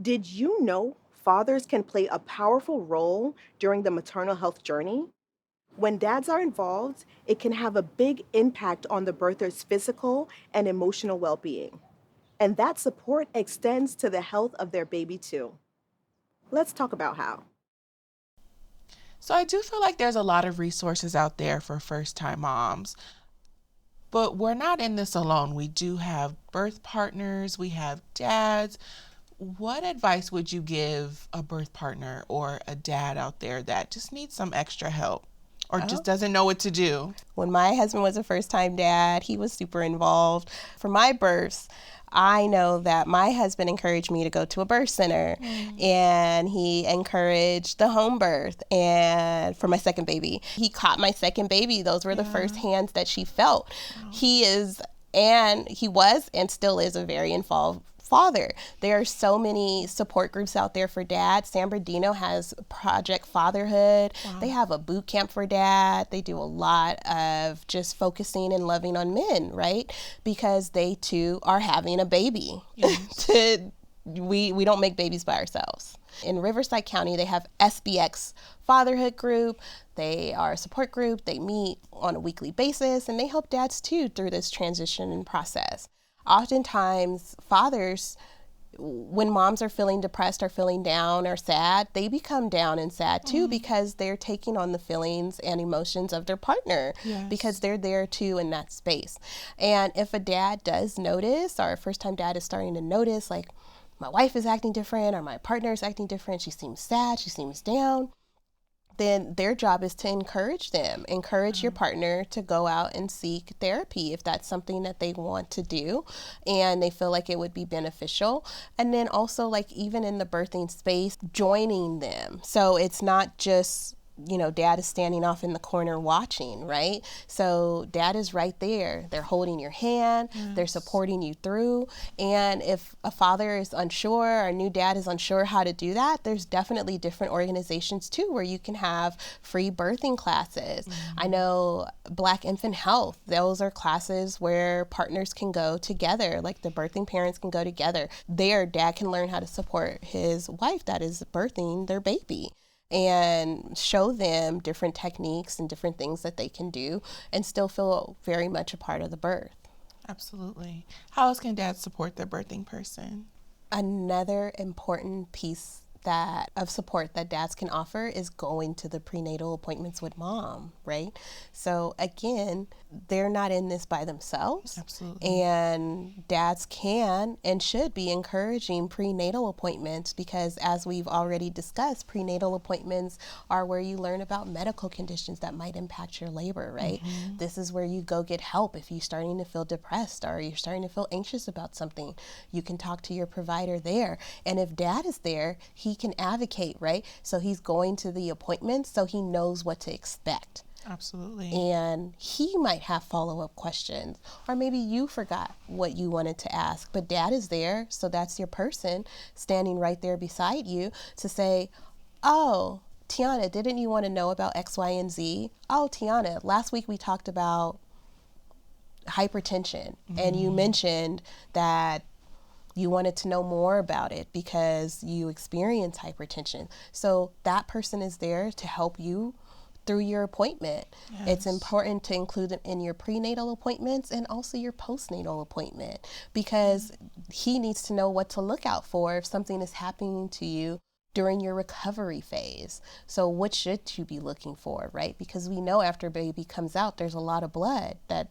Did you know fathers can play a powerful role during the maternal health journey? When dads are involved, it can have a big impact on the birther's physical and emotional well being. And that support extends to the health of their baby too. Let's talk about how. So I do feel like there's a lot of resources out there for first-time moms, but we're not in this alone. We do have birth partners, we have dads. What advice would you give a birth partner or a dad out there that just needs some extra help or just Oh. doesn't know what to do? When my husband was a first time dad, he was super involved. For my births, I know that my husband encouraged me to go to a birth center and he encouraged the home birth and for my second baby. He caught my second baby. Those were the first hands that she felt. He was and still is a very involved father. There are so many support groups out there for dads. San Bernardino has Project Fatherhood. Wow. They have a boot camp for dad. They do a lot of just focusing and loving on men, right? Because they too are having a baby. Yes. We don't make babies by ourselves. In Riverside County, they have SBX Fatherhood Group. They are a support group. They meet on a weekly basis, and they help dads too through this transition and process. Oftentimes, fathers, when moms are feeling depressed or feeling down or sad, they become down and sad too because they're taking on the feelings and emotions of their partner because they're there too in that space. And if a dad does notice, or a first time dad is starting to notice, like, my wife is acting different or my partner is acting different, she seems sad, she seems down, then their job is to encourage them, encourage your partner to go out and seek therapy if that's something that they want to do and they feel like it would be beneficial. And then also, like, even in the birthing space, joining them. So it's not just, dad is standing off in the corner watching, right? So dad is right there. They're holding your hand. They're supporting you through. And if a father is unsure or a new dad is unsure how to do that, there's definitely different organizations too where you can have free birthing classes. I know Black Infant Health, those are classes where partners can go together, like the birthing parents can go together. Their dad can learn how to support his wife that is birthing their baby and show them different techniques and different things that they can do and still feel very much a part of the birth. Absolutely. How else can dads support their birthing person? Another important piece of support that dads can offer is going to the prenatal appointments with mom, right? So again, they're not in this by themselves. Absolutely. And dads can and should be encouraging prenatal appointments because, as we've already discussed, prenatal appointments are where you learn about medical conditions that might impact your labor, right? This is where you go get help if you're starting to feel depressed or you're starting to feel anxious about something. You can talk to your provider there. And if dad is there, he can advocate, right? So he's going to the appointments so he knows what to expect. Absolutely. And he might have follow-up questions, or maybe you forgot what you wanted to ask, but dad is there, so that's your person standing right there beside you to say, oh, Tiana, didn't you want to know about X, Y, and Z? Oh, Tiana, last week we talked about hypertension, and you mentioned that you wanted to know more about it because you experience hypertension. So that person is there to help you through your appointment. It's important to include them in your prenatal appointments and also your postnatal appointment because he needs to know what to look out for if something is happening to you during your recovery phase. So what should you be looking for, right? Because we know after baby comes out, there's a lot of blood that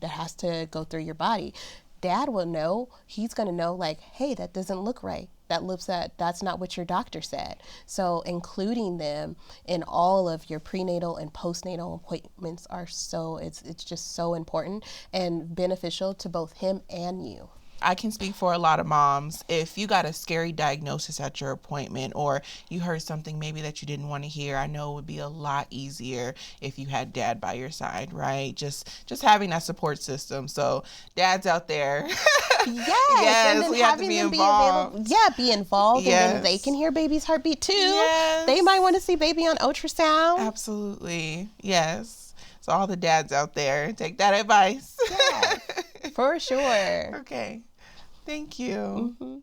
has to go through your body. Dad will know, he's going to know, like, hey, that doesn't look right. That's not what your doctor said. So including them in all of your prenatal and postnatal appointments it's just so important and beneficial to both him and you. I can speak for a lot of moms. If you got a scary diagnosis at your appointment or you heard something maybe that you didn't want to hear, I know it would be a lot easier if you had dad by your side, right? Just having that support system. So dads out there, yes, and then we have to be involved. Be involved, and then they can hear baby's heartbeat too. Yes. They might want to see baby on ultrasound. Absolutely, yes. So all the dads out there, take that advice. Yes, for sure. Okay. Thank you.